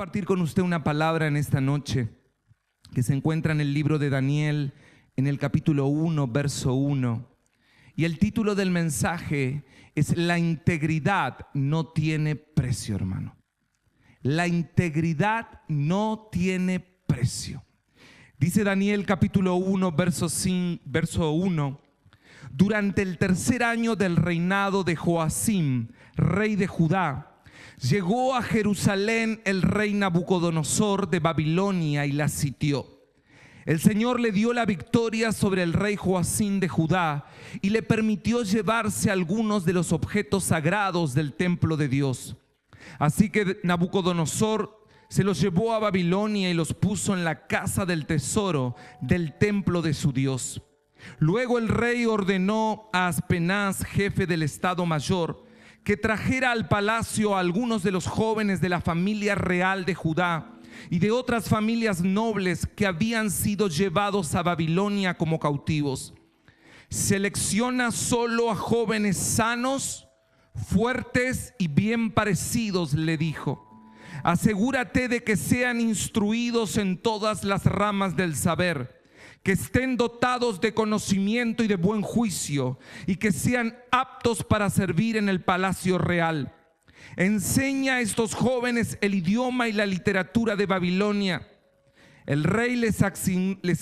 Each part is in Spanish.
compartir con usted una palabra en esta noche que se encuentra en el libro de Daniel, en el capítulo 1, verso 1. Y el título del mensaje es: La integridad no tiene precio, hermano. La integridad no tiene precio. Dice Daniel capítulo 1, verso 1. Durante el tercer año del reinado de Joacim, rey de Judá, llegó a Jerusalén el rey Nabucodonosor de Babilonia y la sitió. El Señor le dio la victoria sobre el rey Joacim de Judá y le permitió llevarse algunos de los objetos sagrados del templo de Dios. Así que Nabucodonosor se los llevó a Babilonia y los puso en la casa del tesoro del templo de su Dios. Luego el rey ordenó a Aspenaz, jefe del estado mayor, que trajera al palacio a algunos de los jóvenes de la familia real de Judá y de otras familias nobles que habían sido llevados a Babilonia como cautivos. Selecciona solo a jóvenes sanos, fuertes y bien parecidos, le dijo. Asegúrate de que sean instruidos en todas las ramas del saber, que estén dotados de conocimiento y de buen juicio, y que sean aptos para servir en el palacio real. Enseña a estos jóvenes el idioma y la literatura de Babilonia. El rey les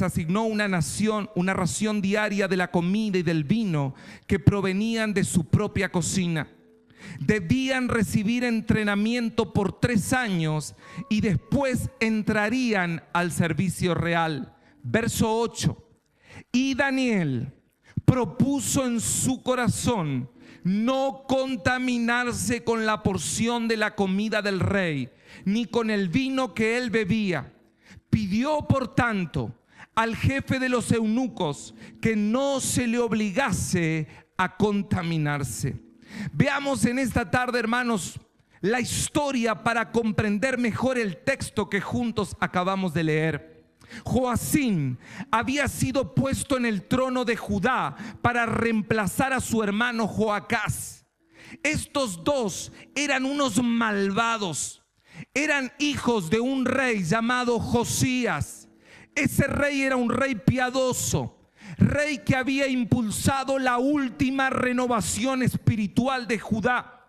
asignó una ración diaria de la comida y del vino que provenían de su propia cocina. Debían recibir entrenamiento por 3 años y después entrarían al servicio real. Verso 8. Y Daniel propuso en su corazón no contaminarse con la porción de la comida del rey, ni con el vino que él bebía. Pidió, por tanto, al jefe de los eunucos que no se le obligase a contaminarse. Veamos en esta tarde, hermanos, la historia para comprender mejor el texto que juntos acabamos de leer. Joacim había sido puesto en el trono de Judá para reemplazar a su hermano Joacás. Estos dos eran unos malvados. Eran hijos de un rey llamado Josías. Ese rey era un rey piadoso, rey que había impulsado la última renovación espiritual de Judá.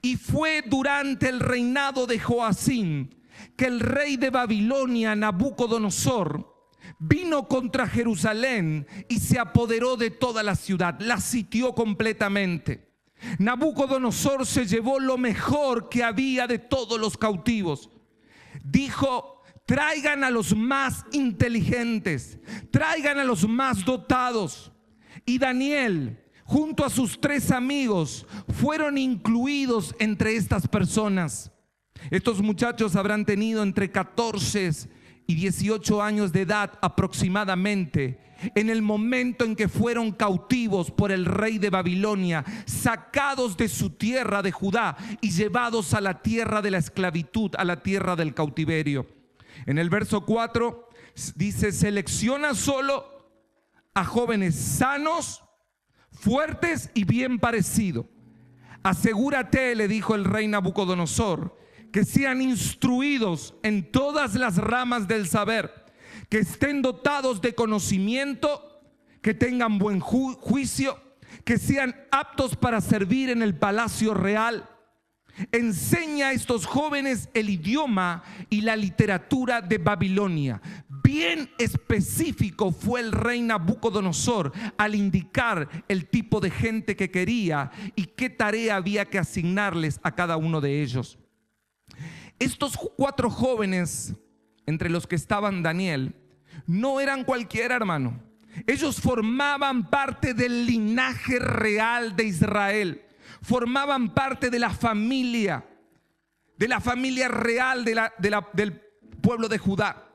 Y fue durante el reinado de Joacim que el rey de Babilonia, Nabucodonosor, vino contra Jerusalén y se apoderó de toda la ciudad, la sitió completamente. Nabucodonosor se llevó lo mejor que había de todos los cautivos. Dijo: traigan a los más inteligentes, traigan a los más dotados. Y Daniel, junto a sus 3 amigos, fueron incluidos entre estas personas. Estos muchachos habrán tenido entre 14 y 18 años de edad aproximadamente en el momento en que fueron cautivos por el rey de Babilonia, sacados de su tierra de Judá y llevados a la tierra de la esclavitud, a la tierra del cautiverio. En el verso 4 dice: selecciona solo a jóvenes sanos, fuertes y bien parecidos. Asegúrate, le dijo el rey Nabucodonosor, que sean instruidos en todas las ramas del saber, que estén dotados de conocimiento, que tengan buen juicio, que sean aptos para servir en el palacio real. Enseña a estos jóvenes el idioma y la literatura de Babilonia. Bien específico fue el rey Nabucodonosor al indicar el tipo de gente que quería y qué tarea había que asignarles a cada uno de ellos. Estos 4 jóvenes, entre los que estaban Daniel, no eran cualquiera, hermano. Ellos formaban parte del linaje real de Israel. Formaban parte de la familia real del pueblo de Judá.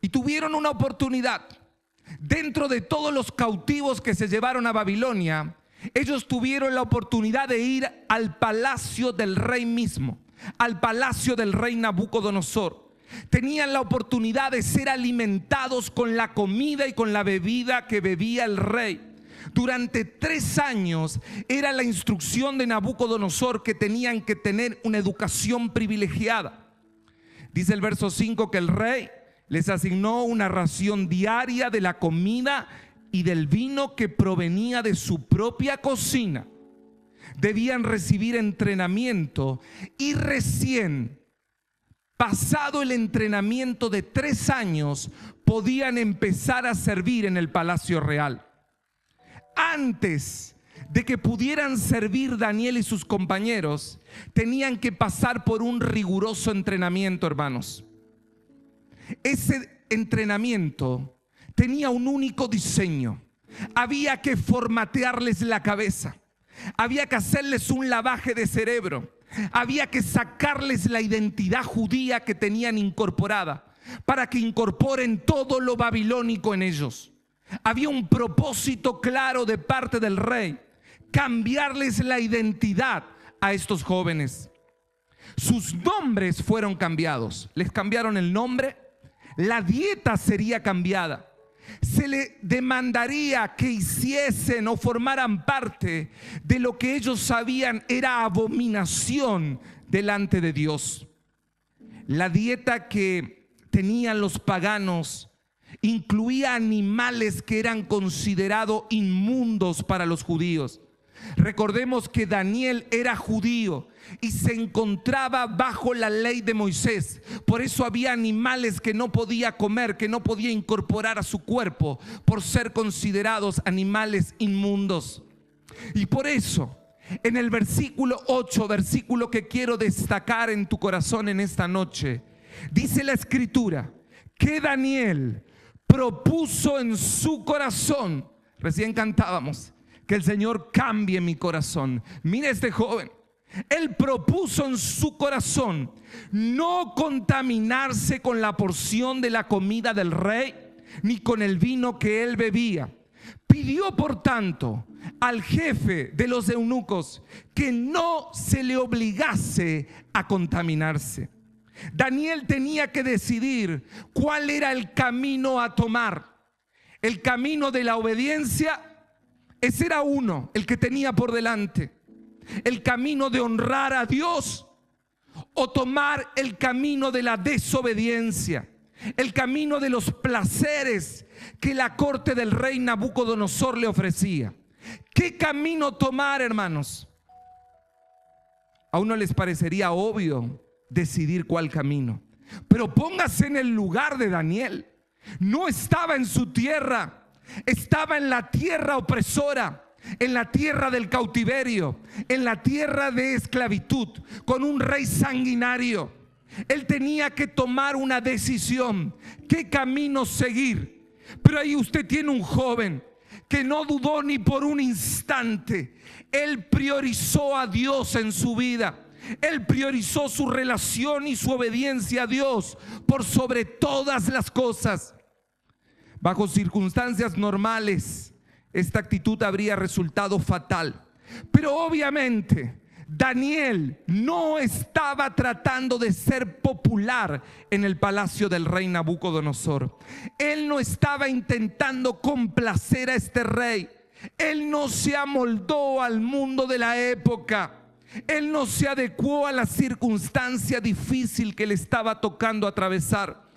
Y tuvieron una oportunidad. Dentro de todos los cautivos que se llevaron a Babilonia, ellos tuvieron la oportunidad de ir al palacio del rey mismo, al palacio del rey Nabucodonosor. Tenían la oportunidad de ser alimentados con la comida y con la bebida que bebía el rey. Durante 3 años era la instrucción de Nabucodonosor que tenían que tener una educación privilegiada. Dice el verso 5 que el rey les asignó una ración diaria de la comida y del vino que provenía de su propia cocina. Debían recibir entrenamiento y recién pasado el entrenamiento de 3 años podían empezar a servir en el palacio real. Antes de que pudieran servir Daniel y sus compañeros, tenían que pasar por un riguroso entrenamiento, hermanos. Ese entrenamiento tenía un único diseño. Había que formatearles la cabeza. Había que hacerles un lavaje de cerebro. Había que sacarles la identidad judía que tenían incorporada para que incorporen todo lo babilónico en ellos. Había un propósito claro de parte del rey: cambiarles la identidad a estos jóvenes. Sus nombres fueron cambiados. Les cambiaron el nombre. La dieta sería cambiada. Se le demandaría que hiciesen o formaran parte de lo que ellos sabían era abominación delante de Dios. La dieta que tenían los paganos incluía animales que eran considerados inmundos para los judíos. Recordemos que Daniel era judío y se encontraba bajo la ley de Moisés. Por eso había animales que no podía comer, que no podía incorporar a su cuerpo, por ser considerados animales inmundos. Y por eso, en el versículo 8, versículo que quiero destacar en tu corazón en esta noche, dice la Escritura que Daniel propuso en su corazón, recién cantábamos, que el Señor cambie mi corazón. Mira este joven, él propuso en su corazón no contaminarse con la porción de la comida del rey, ni con el vino que él bebía. Pidió, por tanto, al jefe de los eunucos que no se le obligase a contaminarse. Daniel tenía que decidir cuál era el camino a tomar. El camino de la obediencia, ese era uno, el que tenía por delante. El camino de honrar a Dios, o tomar el camino de la desobediencia, el camino de los placeres que la corte del rey Nabucodonosor le ofrecía. ¿Qué camino tomar, hermanos? A uno les parecería obvio decidir cuál camino, pero póngase en el lugar de Daniel. No estaba en su tierra, estaba en la tierra opresora, en la tierra del cautiverio, en la tierra de esclavitud, con un rey sanguinario. Él tenía que tomar una decisión, qué camino seguir. Pero ahí usted tiene un joven que no dudó ni por un instante. Él priorizó a Dios en su vida. Él priorizó su relación y su obediencia a Dios por sobre todas las cosas. Bajo circunstancias normales, esta actitud habría resultado fatal. Pero obviamente Daniel no estaba tratando de ser popular en el palacio del rey Nabucodonosor. Él no estaba intentando complacer a este rey. Él no se amoldó al mundo de la época. Él no se adecuó a la circunstancia difícil que le estaba tocando atravesar.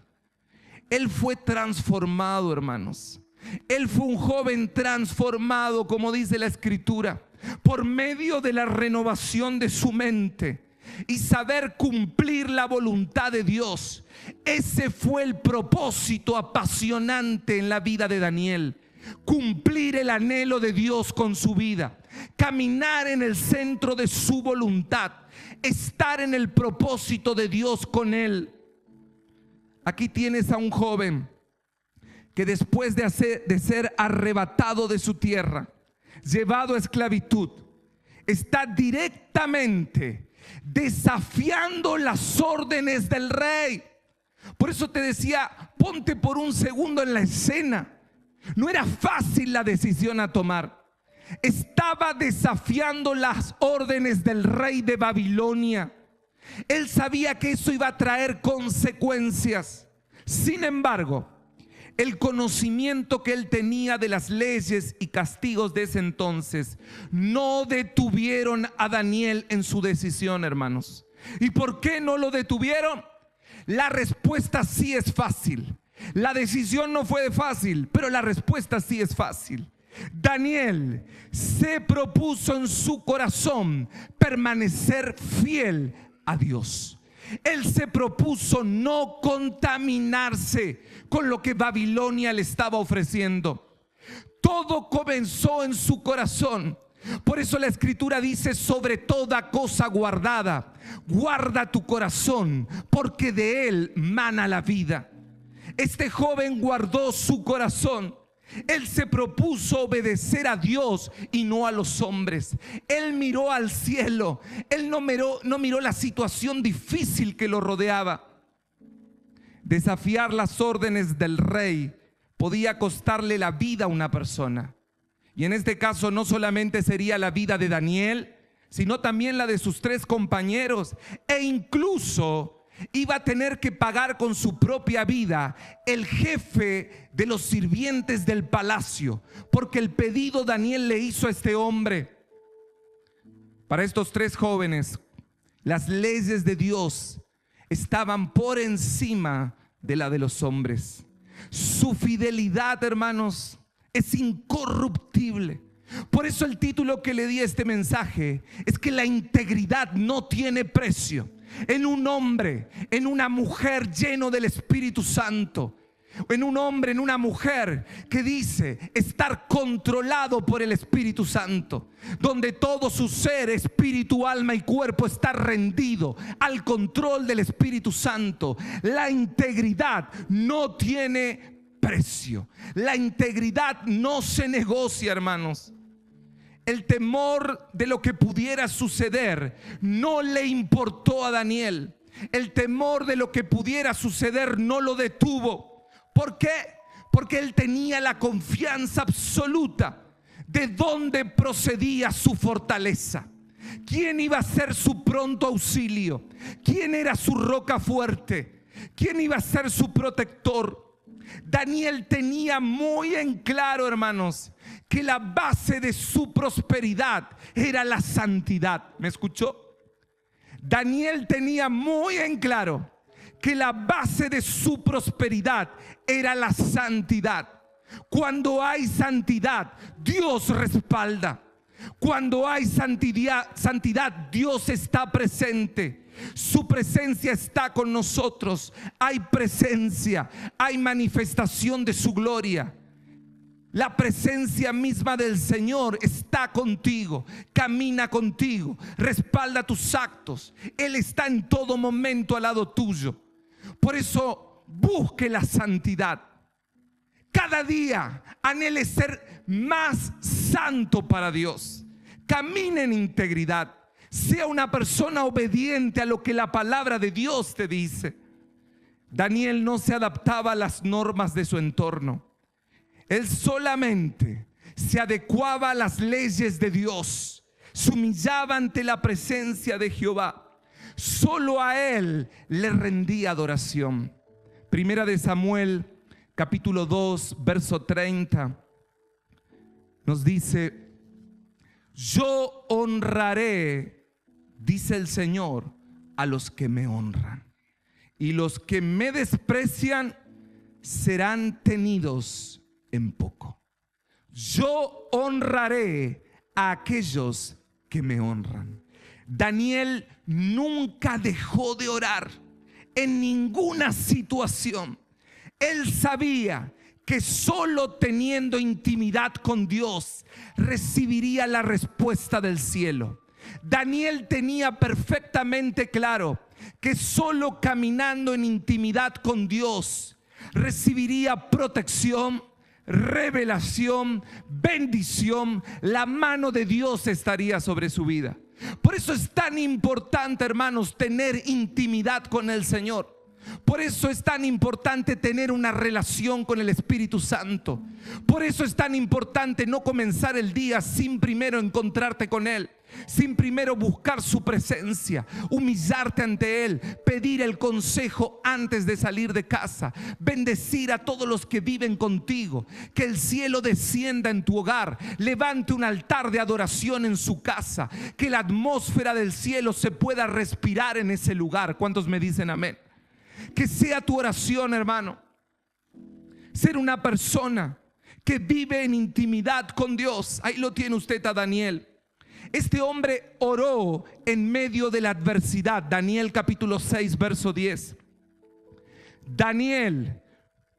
Él fue transformado, hermanos. Él fue un joven transformado, como dice la Escritura, por medio de la renovación de su mente y saber cumplir la voluntad de Dios. Ese fue el propósito apasionante en la vida de Daniel: cumplir el anhelo de Dios con su vida, caminar en el centro de su voluntad, estar en el propósito de Dios con él. Aquí tienes a un joven que después de ser arrebatado de su tierra, llevado a esclavitud, está directamente desafiando las órdenes del rey. Por eso te decía, ponte por un segundo en la escena. No era fácil la decisión a tomar. Estaba desafiando las órdenes del rey de Babilonia. Él sabía que eso iba a traer consecuencias. Sin embargo, el conocimiento que él tenía de las leyes y castigos de ese entonces no detuvieron a Daniel en su decisión, hermanos. ¿Y por qué no lo detuvieron? La respuesta sí es fácil. La decisión no fue fácil, pero la respuesta sí es fácil. Daniel se propuso en su corazón permanecer fiel a Dios. Él se propuso no contaminarse con lo que Babilonia le estaba ofreciendo. Todo comenzó en su corazón. Por eso la Escritura dice: sobre toda cosa guardada, guarda tu corazón, porque de él mana la vida. Este joven guardó su corazón. Él se propuso obedecer a Dios y no a los hombres. Él miró al cielo. Él no miró la situación difícil que lo rodeaba. Desafiar las órdenes del rey podía costarle la vida a una persona. Y en este caso no solamente sería la vida de Daniel, sino también la de sus 3 compañeros. E incluso iba a tener que pagar con su propia vida el jefe de los sirvientes del palacio, porque el pedido Daniel le hizo a este hombre. Para estos 3 jóvenes, las leyes de Dios estaban por encima de la de los hombres. Su fidelidad, hermanos, es incorruptible. Por eso el título que le di a este mensaje es que la integridad no tiene precio. En un hombre, en una mujer lleno del Espíritu Santo, en un hombre, en una mujer que dice estar controlado por el Espíritu Santo, donde todo su ser, espíritu, alma y cuerpo está rendido al control del Espíritu Santo. La integridad no tiene precio. La integridad no se negocia, hermanos. El temor de lo que pudiera suceder no le importó a Daniel. El temor de lo que pudiera suceder no lo detuvo. ¿Por qué? Porque él tenía la confianza absoluta de dónde procedía su fortaleza. ¿Quién iba a ser su pronto auxilio? ¿Quién era su roca fuerte? ¿Quién iba a ser su protector? Daniel tenía muy en claro, hermanos, que la base de su prosperidad era la santidad. ¿Me escuchó? Daniel tenía muy en claro que la base de su prosperidad era la santidad. Cuando hay santidad, Dios respalda. Cuando hay santidad, Dios está presente. Su presencia está con nosotros. Hay presencia, hay manifestación de su gloria. La presencia misma del Señor está contigo, camina contigo, respalda tus actos. Él está en todo momento al lado tuyo. Por eso busque la santidad. Cada día anhele ser más santo para Dios. Camine en integridad. Sea una persona obediente a lo que la palabra de Dios te dice. Daniel no se adaptaba a las normas de su entorno. Él solamente se adecuaba a las leyes de Dios. Se humillaba ante la presencia de Jehová. Solo a Él le rendía adoración. Primera de Samuel, capítulo 2, verso 30, nos dice: yo honraré, dice el Señor, a los que me honran, y los que me desprecian serán tenidos en poco. Yo honraré a aquellos que me honran. Daniel nunca dejó de orar en ninguna situación. Él sabía que solo teniendo intimidad con Dios recibiría la respuesta del cielo. Daniel tenía perfectamente claro que solo caminando en intimidad con Dios recibiría protección, revelación, bendición. La mano de Dios estaría sobre su vida. Por eso es tan importante, hermanos, tener intimidad con el Señor. Por eso es tan importante tener una relación con el Espíritu Santo. Por eso es tan importante no comenzar el día sin primero encontrarte con Él, sin primero buscar su presencia, humillarte ante Él, pedir el consejo antes de salir de casa, bendecir a todos los que viven contigo, que el cielo descienda en tu hogar, levante un altar de adoración en su casa, que la atmósfera del cielo se pueda respirar en ese lugar. ¿Cuántos me dicen amén? Que sea tu oración, hermano, ser una persona que vive en intimidad con Dios. Ahí lo tiene usted a Daniel. Este hombre oró en medio de la adversidad. Daniel capítulo 6, verso 10. Daniel,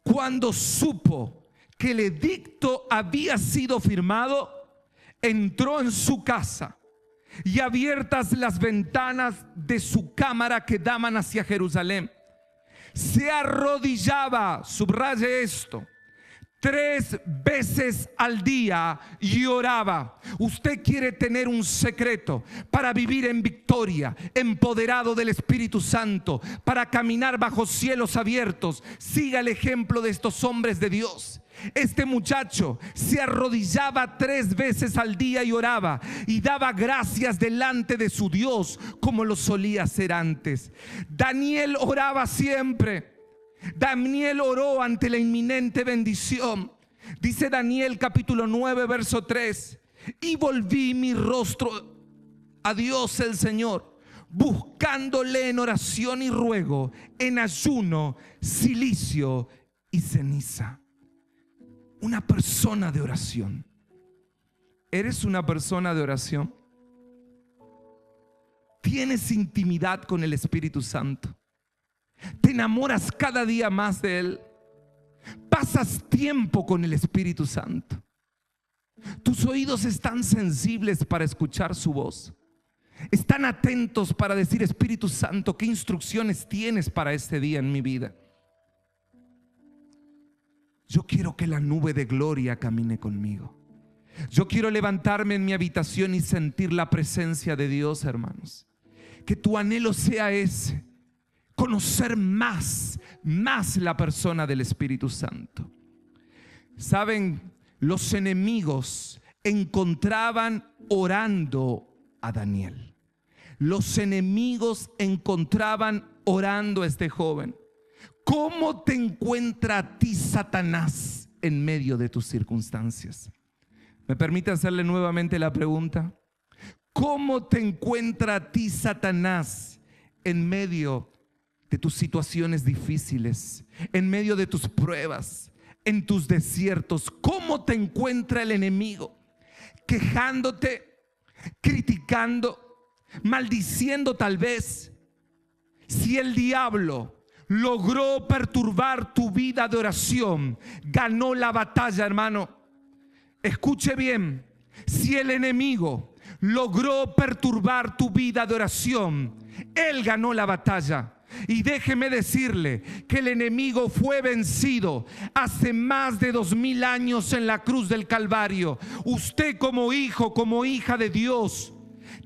cuando supo que el edicto había sido firmado, entró en su casa y abiertas las ventanas de su cámara que daban hacia Jerusalén, se arrodillaba, subraye esto, 3 veces al día y oraba. Usted quiere tener un secreto para vivir en victoria, empoderado del Espíritu Santo, para caminar bajo cielos abiertos. Siga el ejemplo de estos hombres de Dios. Este muchacho se arrodillaba 3 veces al día y oraba y daba gracias delante de su Dios como lo solía hacer antes. Daniel oraba siempre. Daniel oró ante la inminente bendición. Dice Daniel capítulo 9 verso 3: y volví mi rostro a Dios el Señor, buscándole en oración y ruego, en ayuno, cilicio y ceniza. Una persona de oración. ¿Eres una persona de oración? ¿Tienes intimidad con el Espíritu Santo? ¿Te enamoras cada día más de Él? ¿Pasas tiempo con el Espíritu Santo? ¿Tus oídos están sensibles para escuchar su voz? ¿Están atentos para decir: Espíritu Santo, qué instrucciones tienes para este día en mi vida? Yo quiero que la nube de gloria camine conmigo. Yo quiero levantarme en mi habitación y sentir la presencia de Dios, hermanos. Que tu anhelo sea ese: conocer más la persona del Espíritu Santo. Saben, los enemigos encontraban orando a Daniel. Los enemigos encontraban orando a este joven. ¿Cómo te encuentra a ti Satanás en medio de tus circunstancias? ¿Me permite hacerle nuevamente la pregunta? ¿Cómo te encuentra a ti Satanás en medio de tus situaciones difíciles, en medio de tus pruebas, en tus desiertos? ¿Cómo te encuentra el enemigo? Quejándote, criticando, maldiciendo tal vez. Si el diablo logró perturbar tu vida de oración, ganó la batalla, hermano. Escuche bien: si el enemigo logró perturbar tu vida de oración, él ganó la batalla. Y déjeme decirle que el enemigo fue vencido hace más de 2000 años en la cruz del Calvario. Usted, como hijo, como hija de Dios,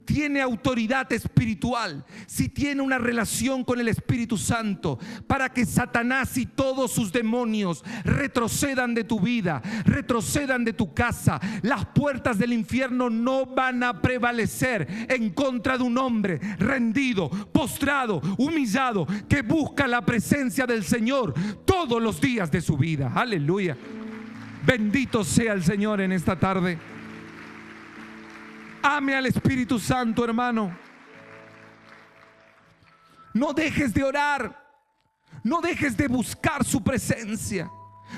tiene autoridad espiritual si tiene una relación con el Espíritu Santo, para que Satanás y todos sus demonios retrocedan de tu vida, retrocedan de tu casa. Las puertas del infierno no van a prevalecer en contra de un hombre rendido, postrado, humillado, que busca la presencia del Señor todos los días de su vida. Aleluya. Bendito sea el Señor en esta tarde. Ame al Espíritu Santo, hermano. No dejes de orar. No dejes de buscar su presencia.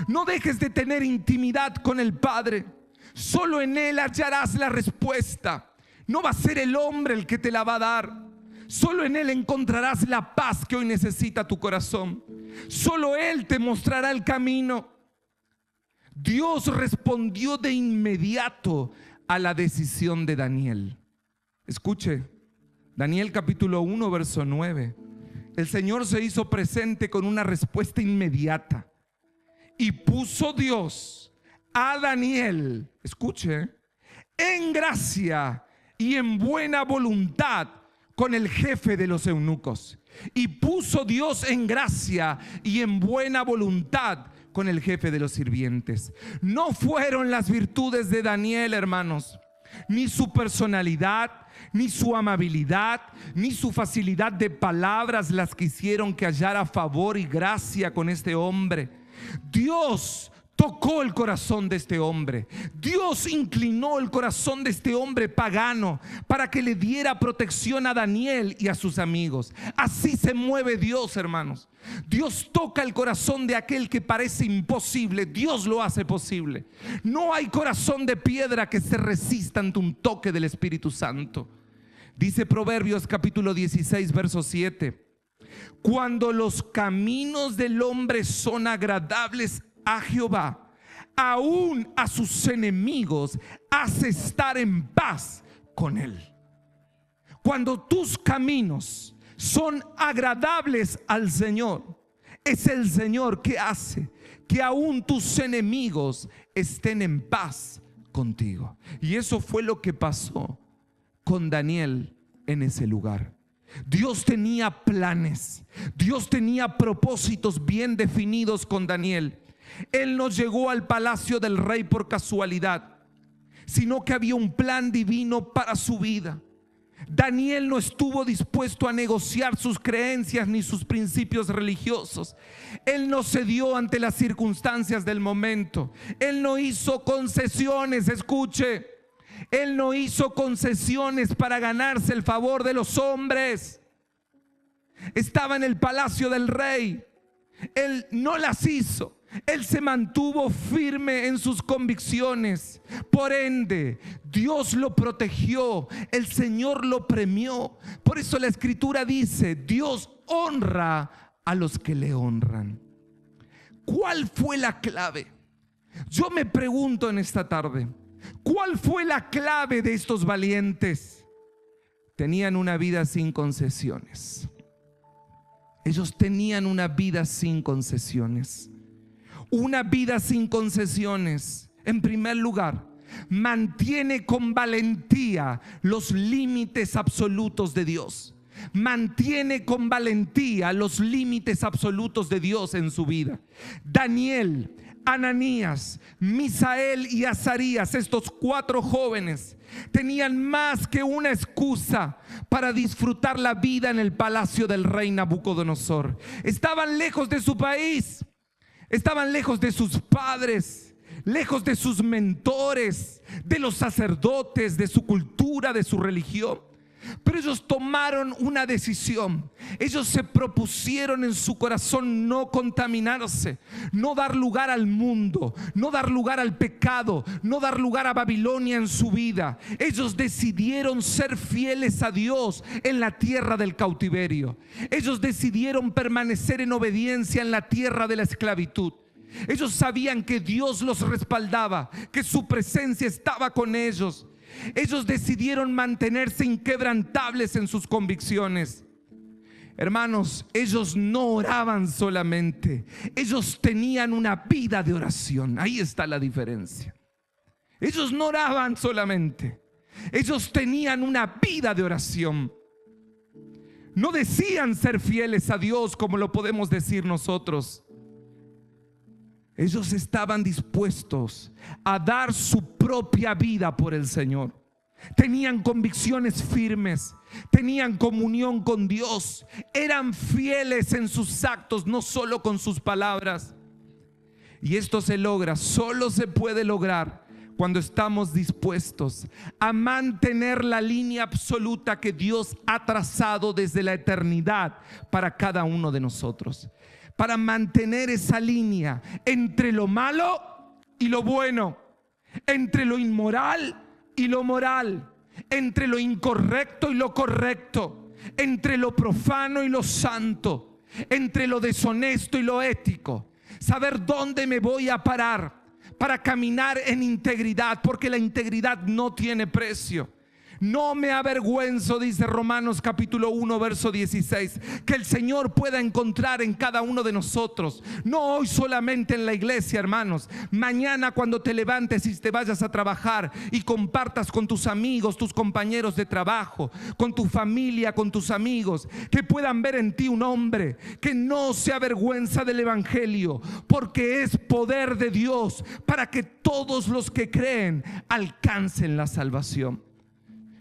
No dejes de tener intimidad con el Padre. Solo en Él hallarás la respuesta. No va a ser el hombre el que te la va a dar. Solo en Él encontrarás la paz que hoy necesita tu corazón. Solo Él te mostrará el camino. Dios respondió de inmediato a la decisión de Daniel. Escuche, Daniel capítulo 1 verso 9. El Señor se hizo presente con una respuesta inmediata. Y puso Dios a Daniel, escuche, en gracia y en buena voluntad con el jefe de los eunucos. Y puso Dios en gracia y en buena voluntad con el jefe de los sirvientes. No fueron las virtudes de Daniel, hermanos, ni su personalidad, ni su amabilidad, ni su facilidad de palabras las que hicieron que hallara favor y gracia con este hombre. Dios tocó el corazón de este hombre. Dios inclinó el corazón de este hombre pagano para que le diera protección a Daniel y a sus amigos. Así se mueve Dios, hermanos. Dios toca el corazón de aquel que parece imposible. Dios lo hace posible. No hay corazón de piedra que se resista ante un toque del Espíritu Santo. Dice Proverbios capítulo 16, verso 7: cuando los caminos del hombre son agradables a Jehová, aún a sus enemigos hace estar en paz con él. Cuando tus caminos son agradables al Señor, es el Señor que hace que aún tus enemigos estén en paz contigo. Y eso fue lo que pasó con Daniel en ese lugar. Dios tenía planes, Dios tenía propósitos bien definidos con Daniel. Él no llegó al palacio del rey por casualidad, sino que había un plan divino para su vida. Daniel no estuvo dispuesto a negociar sus creencias ni sus principios religiosos. Él no cedió ante las circunstancias del momento. Él no hizo concesiones, escuche. Él no hizo concesiones para ganarse el favor de los hombres. Estaba en el palacio del rey. Él no las hizo. Él se mantuvo firme en sus convicciones. Por ende, Dios lo protegió. El Señor lo premió. Por eso la Escritura dice: Dios honra a los que le honran. ¿Cuál fue la clave? Yo me pregunto en esta tarde, ¿cuál fue la clave de estos valientes? Tenían una vida sin concesiones. Ellos tenían una vida sin concesiones. Una vida sin concesiones, en primer lugar, mantiene con valentía los límites absolutos de Dios. Mantiene con valentía los límites absolutos de Dios en su vida. Daniel, Ananías, Misael y Azarías, estos 4 jóvenes, tenían más que una excusa para disfrutar la vida en el palacio del rey Nabucodonosor. Estaban lejos de su país, estaban lejos de sus padres, lejos de sus mentores, de los sacerdotes, de su cultura, de su religión. Pero ellos tomaron una decisión. Ellos se propusieron en su corazón no contaminarse, no dar lugar al mundo, no dar lugar al pecado, no dar lugar a Babilonia en su vida. Ellos decidieron ser fieles a Dios en la tierra del cautiverio. Ellos decidieron permanecer en obediencia en la tierra de la esclavitud. Ellos sabían que Dios los respaldaba, que su presencia estaba con ellos. Ellos decidieron mantenerse inquebrantables en sus convicciones. Hermanos, ellos no oraban solamente, ellos tenían una vida de oración. Ahí está la diferencia. Ellos no oraban solamente, ellos tenían una vida de oración. No decían ser fieles a Dios como lo podemos decir nosotros. Ellos estaban dispuestos a dar su propia vida por el Señor. Tenían convicciones firmes, tenían comunión con Dios, eran fieles en sus actos, no solo con sus palabras. Y esto se logra, solo se puede lograr cuando estamos dispuestos a mantener la línea absoluta que Dios ha trazado desde la eternidad para cada uno de nosotros. Para mantener esa línea entre lo malo y lo bueno, entre lo inmoral y lo moral, entre lo incorrecto y lo correcto, entre lo profano y lo santo, entre lo deshonesto y lo ético. Saber dónde me voy a parar para caminar en integridad, porque la integridad no tiene precio. No me avergüenzo, dice Romanos capítulo 1 verso 16, que el Señor pueda encontrar en cada uno de nosotros. No hoy solamente en la iglesia, hermanos. Mañana cuando te levantes y te vayas a trabajar y compartas con tus amigos, tus compañeros de trabajo, con tu familia, con tus amigos, que puedan ver en ti un hombre que no se avergüenza del evangelio, porque es poder de Dios para que todos los que creen alcancen la salvación.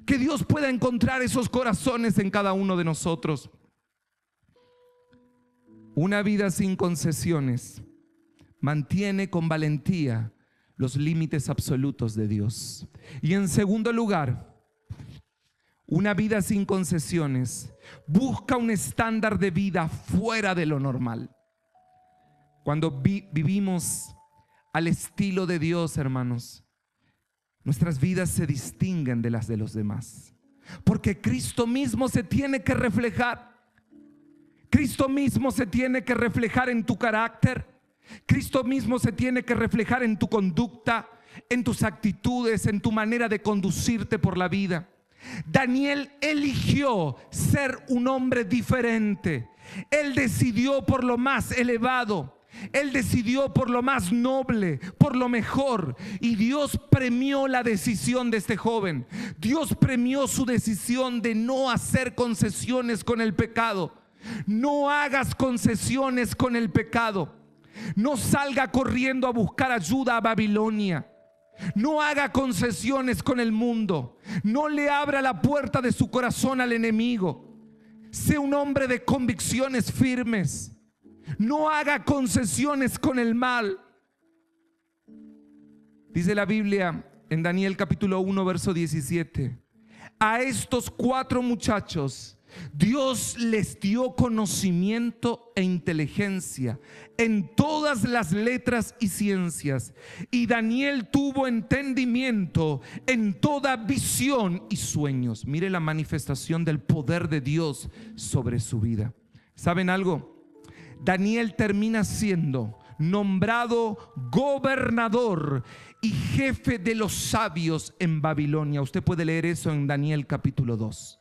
Que Dios pueda encontrar esos corazones en cada uno de nosotros. Una vida sin concesiones mantiene con valentía los límites absolutos de Dios. Y en segundo lugar, una vida sin concesiones busca un estándar de vida fuera de lo normal. Cuando vivimos al estilo de Dios, hermanos, nuestras vidas se distinguen de las de los demás, porque Cristo mismo se tiene que reflejar. Cristo mismo se tiene que reflejar en tu carácter. Cristo mismo se tiene que reflejar en tu conducta, en tus actitudes, en tu manera de conducirte por la vida. Daniel eligió ser un hombre diferente. Él decidió por lo más elevado. Él decidió por lo más noble, por lo mejor. Y Dios premió la decisión de este joven. Dios premió su decisión de no hacer concesiones con el pecado. No hagas concesiones con el pecado. No salga corriendo a buscar ayuda a Babilonia. No haga concesiones con el mundo. No le abra la puerta de su corazón al enemigo. Sé un hombre de convicciones firmes. No haga concesiones con el mal. Dice la Biblia en Daniel capítulo 1 verso 17: a estos 4 muchachos Dios les dio conocimiento e inteligencia en todas las letras y ciencias, y Daniel tuvo entendimiento en toda visión y sueños. Mire la manifestación del poder de Dios sobre su vida. ¿Saben algo? Daniel termina siendo nombrado gobernador y jefe de los sabios en Babilonia. Usted puede leer eso en Daniel capítulo 2.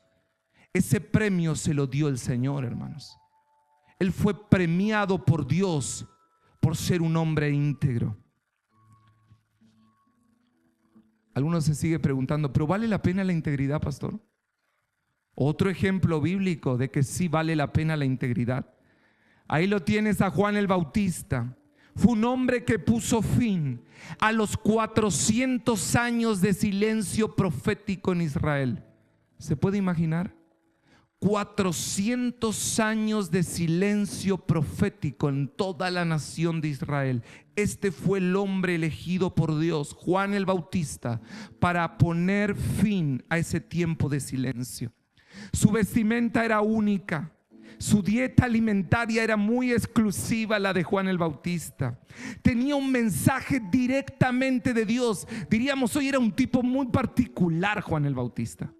Ese premio se lo dio el Señor, hermanos. Él fue premiado por Dios por ser un hombre íntegro. Algunos se sigue preguntando, ¿pero vale la pena la integridad, pastor? Otro ejemplo bíblico de que sí vale la pena la integridad. Ahí lo tienes a Juan el Bautista. Fue un hombre que puso fin a los 400 años de silencio profético en Israel. ¿Se puede imaginar? 400 años de silencio profético en toda la nación de Israel. Este fue el hombre elegido por Dios, Juan el Bautista, para poner fin a ese tiempo de silencio. Su vestimenta era única. Su dieta alimentaria era muy exclusiva, la de Juan el Bautista. Tenía un mensaje directamente de Dios. Diríamos, hoy era un tipo muy particular Juan el Bautista.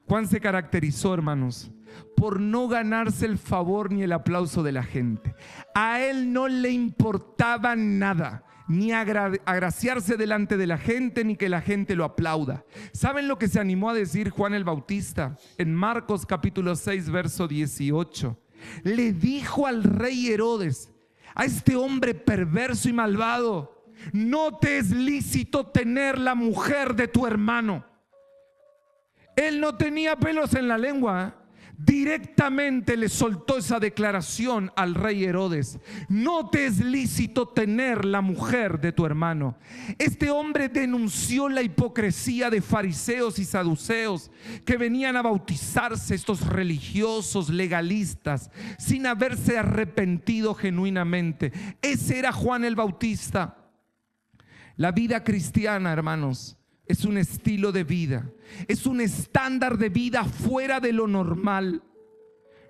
Juan se caracterizó, hermanos, por no ganarse el favor ni el aplauso de la gente. A él no le importaba nada, ni agraciarse delante de la gente, ni que la gente lo aplauda. ¿Saben lo que se animó a decir Juan el Bautista? En Marcos capítulo 6, verso 18. Le dijo al rey Herodes, a este hombre perverso y malvado: no te es lícito tener la mujer de tu hermano. Él no tenía pelos en la lengua. Directamente le soltó esa declaración al rey Herodes: no te es lícito tener la mujer de tu hermano. Este hombre denunció la hipocresía de fariseos y saduceos que venían a bautizarse, estos religiosos legalistas, sin haberse arrepentido genuinamente. Ese era Juan el Bautista. La vida cristiana, hermanos, es un estilo de vida, es un estándar de vida fuera de lo normal.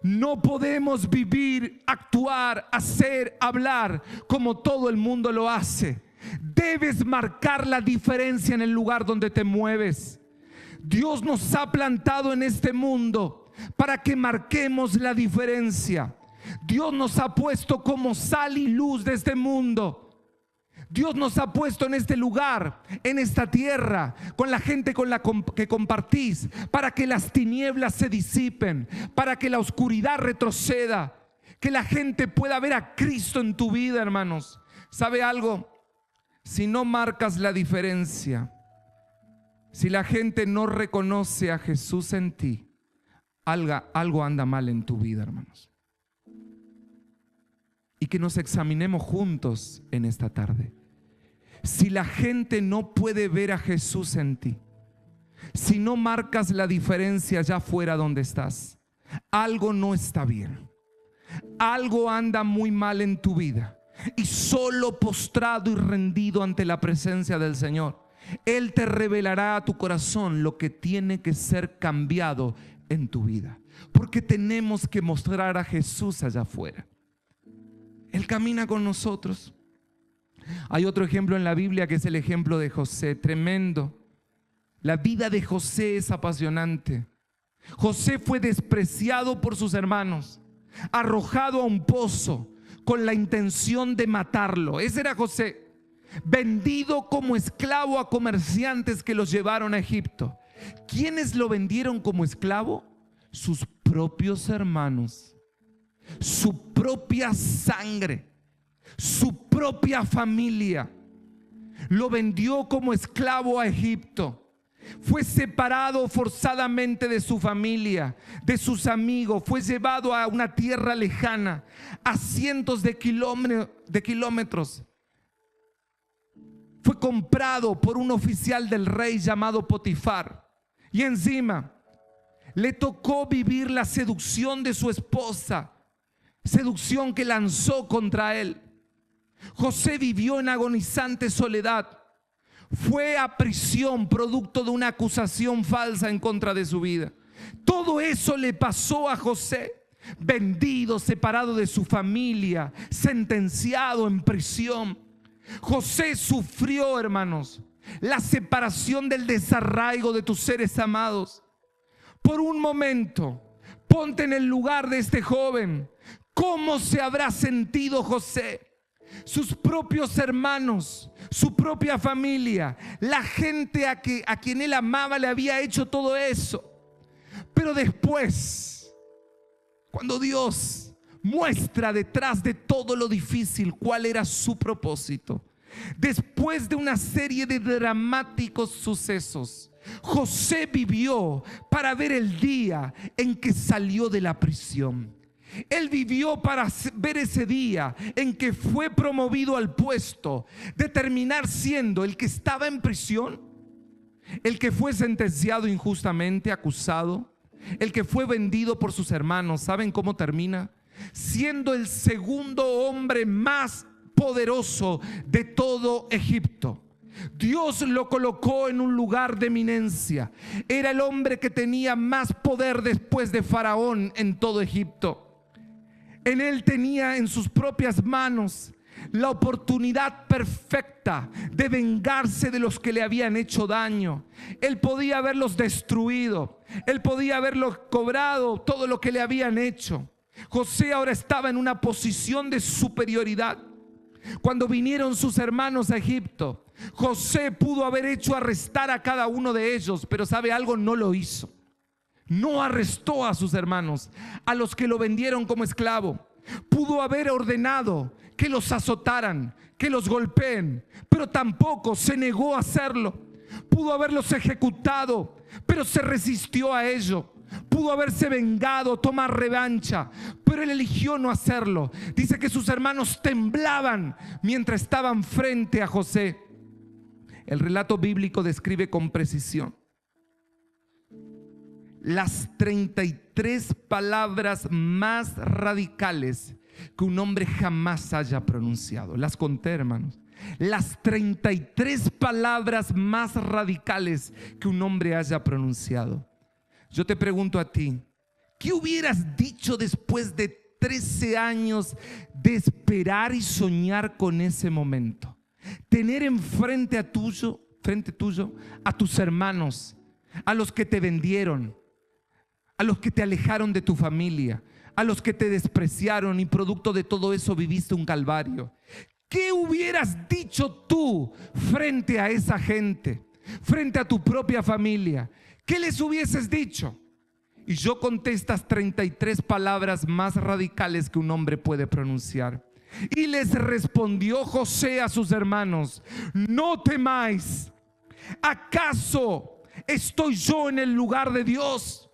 No podemos vivir, actuar, hacer, hablar como todo el mundo lo hace. Debes marcar la diferencia en el lugar donde te mueves. Dios nos ha plantado en este mundo para que marquemos la diferencia. Dios nos ha puesto como sal y luz de este mundo. Dios nos ha puesto en este lugar, en esta tierra, con la gente con la que compartís, para que las tinieblas se disipen, para que la oscuridad retroceda, que la gente pueda ver a Cristo en tu vida, hermanos. ¿Sabe algo? Si no marcas la diferencia, si la gente no reconoce a Jesús en ti, algo anda mal en tu vida, hermanos. Y que nos examinemos juntos en esta tarde. Si la gente no puede ver a Jesús en ti, si no marcas la diferencia allá afuera donde estás, algo no está bien. Algo anda muy mal en tu vida. y solo postrado y rendido ante la presencia del Señor, Él te revelará a tu corazón lo que tiene que ser cambiado en tu vida. Porque tenemos que mostrar a Jesús allá afuera. Él camina con nosotros. Hay otro ejemplo en la Biblia que es el ejemplo de José, tremendo. La vida de José es apasionante. José fue despreciado por sus hermanos, arrojado a un pozo con la intención de matarlo. Ese era José. Vendido como esclavo a comerciantes que los llevaron a Egipto. ¿Quiénes lo vendieron como esclavo? Sus propios hermanos, su propia sangre, su propia familia. Lo vendió como esclavo a Egipto. Fue separado forzadamente de su familia, de sus amigos. Fue llevado a una tierra lejana, a cientos de kilómetros. Fue comprado por un oficial del rey llamado Potifar. Y encima le tocó vivir la seducción de su esposa, seducción que lanzó contra él. José vivió en agonizante soledad. Fue a prisión producto de una acusación falsa en contra de su vida. Todo eso le pasó a José, vendido, separado de su familia, sentenciado en prisión. José sufrió, hermanos, la separación del desarraigo de tus seres amados. Por un momento, ponte en el lugar de este joven. ¿Cómo se habrá sentido José? Sus propios hermanos, su propia familia, la gente a quien él amaba le había hecho todo eso. Pero después, cuando Dios muestra detrás de todo lo difícil cuál era su propósito, después de una serie de dramáticos sucesos, José vivió para ver el día en que salió de la prisión. Él vivió para ver ese día en que fue promovido al puesto de terminar siendo el que estaba en prisión, el que fue sentenciado injustamente, acusado, el que fue vendido por sus hermanos. ¿Saben cómo termina? Siendo el segundo hombre más poderoso de todo Egipto. Dios lo colocó en un lugar de eminencia. Era el hombre que tenía más poder después de Faraón en todo Egipto. En él tenía en sus propias manos la oportunidad perfecta de vengarse de los que le habían hecho daño. Él podía haberlos destruido. Él podía haberlos cobrado todo lo que le habían hecho. José ahora estaba en una posición de superioridad. Cuando vinieron sus hermanos a Egipto, José pudo haber hecho arrestar a cada uno de ellos, pero ¿sabe algo? No lo hizo. No arrestó a sus hermanos, a los que lo vendieron como esclavo. Pudo haber ordenado que los azotaran, que los golpeen, pero tampoco se negó a hacerlo. Pudo haberlos ejecutado, pero se resistió a ello. Pudo haberse vengado, tomar revancha, pero él eligió no hacerlo. Dice que sus hermanos temblaban mientras estaban frente a José. El relato bíblico describe con precisión las 33 palabras más radicales que un hombre jamás haya pronunciado. Las conté, hermanos. Las 33 palabras más radicales que un hombre haya pronunciado. Yo te pregunto a ti, ¿qué hubieras dicho después de 13 años de esperar y soñar con ese momento? Tener frente tuyo a tus hermanos, a los que te vendieron, a los que te alejaron de tu familia, a los que te despreciaron y producto de todo eso viviste un calvario. ¿Qué hubieras dicho tú frente a esa gente, frente a tu propia familia? ¿Qué les hubieses dicho? Y yo conté estas 33 palabras más radicales que un hombre puede pronunciar. Y les respondió José a sus hermanos: no temáis. ¿Acaso estoy yo en el lugar de Dios?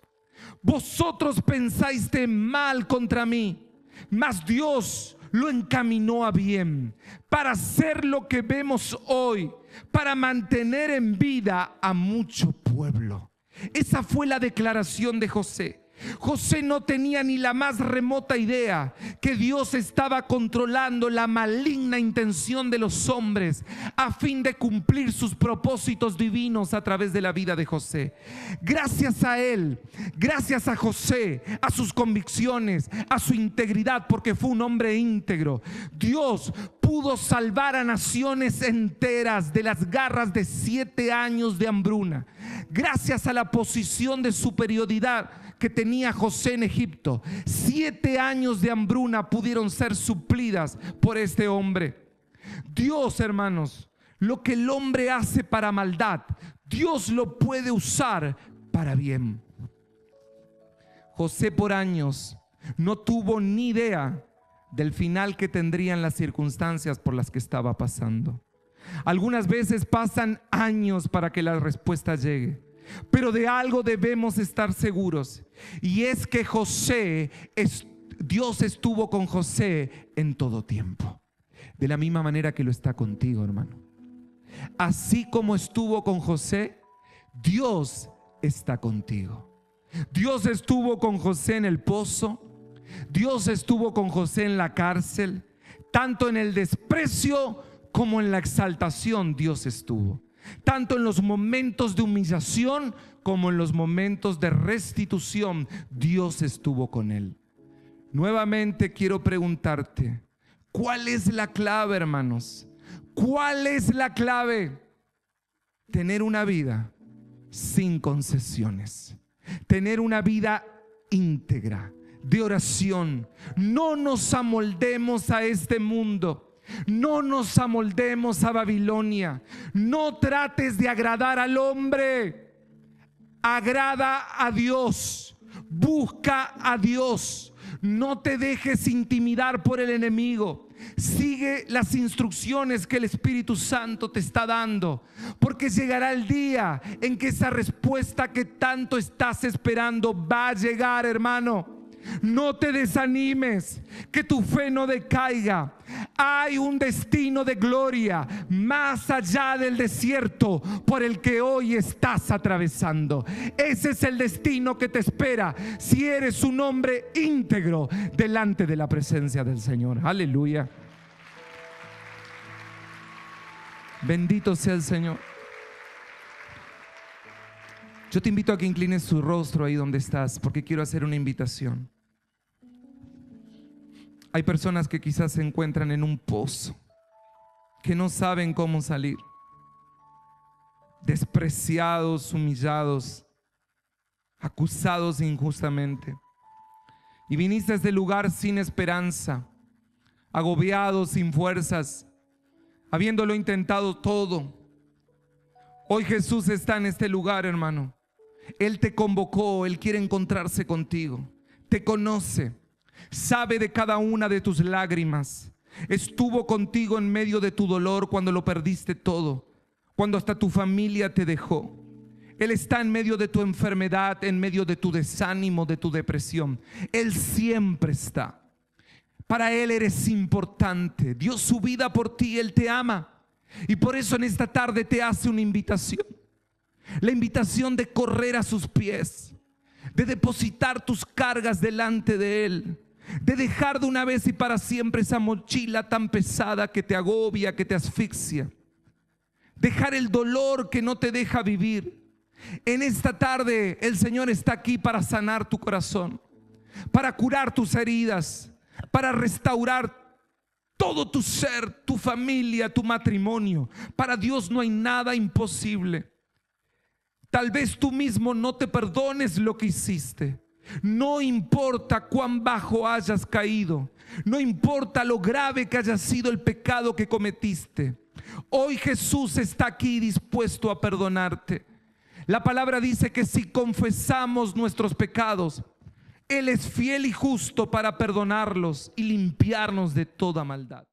Vosotros pensáis de mal contra mí, mas Dios lo encaminó a bien para hacer lo que vemos hoy, para mantener en vida a mucho pueblo. Esa fue la declaración de José. José no tenía ni la más remota idea que Dios estaba controlando la maligna intención de los hombres a fin de cumplir sus propósitos divinos a través de la vida de José. Gracias a él, gracias a José, a sus convicciones, a su integridad, porque fue un hombre íntegro, Dios pudo salvar a naciones enteras de las garras de 7 años de hambruna. Gracias a la posición de superioridad que tenía José en Egipto, 7 años de hambruna pudieron ser suplidas por este hombre. Dios, hermanos, lo que el hombre hace para maldad, Dios lo puede usar para bien. José por años no tuvo ni idea del final que tendrían las circunstancias por las que estaba pasando. Algunas veces pasan años para que la respuesta llegue, pero de algo debemos estar seguros, y es que Dios estuvo con José en todo tiempo, de la misma manera que lo está contigo, hermano. Así como estuvo con José, Dios está contigo. Dios estuvo con José en el pozo, Dios estuvo con José en la cárcel, tanto en el desprecio como en la exaltación. Dios estuvo tanto en los momentos de humillación como en los momentos de restitución. Dios estuvo con él. Nuevamente quiero preguntarte, ¿cuál es la clave, hermanos? ¿Cuál es la clave? Tener una vida sin concesiones, tener una vida íntegra, de oración. No nos amoldemos a este mundo, no nos amoldemos a Babilonia. No trates de agradar al hombre, agrada a Dios, busca a Dios. No te dejes intimidar por el enemigo. Sigue las instrucciones que el Espíritu Santo te está dando, porque llegará el día en que esa respuesta que tanto estás esperando va a llegar, hermano. No te desanimes, que tu fe no decaiga. Hay un destino de gloria más allá del desierto por el que hoy estás atravesando. Ese es el destino que te espera si eres un hombre íntegro delante de la presencia del Señor. Aleluya. Bendito sea el Señor. Yo te invito a que inclines tu rostro ahí donde estás, porque quiero hacer una invitación. Hay personas que quizás se encuentran en un pozo, que no saben cómo salir, despreciados, humillados, acusados injustamente. Y viniste a este lugar sin esperanza, agobiado, sin fuerzas, habiéndolo intentado todo. Hoy Jesús está en este lugar, hermano. Él te convocó, Él quiere encontrarse contigo, te conoce, sabe de cada una de tus lágrimas. Estuvo contigo en medio de tu dolor cuando lo perdiste todo, cuando hasta tu familia te dejó. Él está en medio de tu enfermedad, en medio de tu desánimo, de tu depresión. Él siempre está. Para Él eres importante. Dio su vida por ti, Él te ama. Y por eso en esta tarde te hace una invitación. La invitación de correr a sus pies, de depositar tus cargas delante de Él, de dejar de una vez y para siempre esa mochila tan pesada que te agobia, que te asfixia. Dejar el dolor que no te deja vivir. En esta tarde el Señor está aquí para sanar tu corazón, para curar tus heridas, para restaurar todo tu ser, tu familia, tu matrimonio. Para Dios no hay nada imposible. Tal vez tú mismo no te perdones lo que hiciste. No importa cuán bajo hayas caído, no importa lo grave que haya sido el pecado que cometiste. Hoy Jesús está aquí dispuesto a perdonarte. La palabra dice que si confesamos nuestros pecados, Él es fiel y justo para perdonarlos y limpiarnos de toda maldad.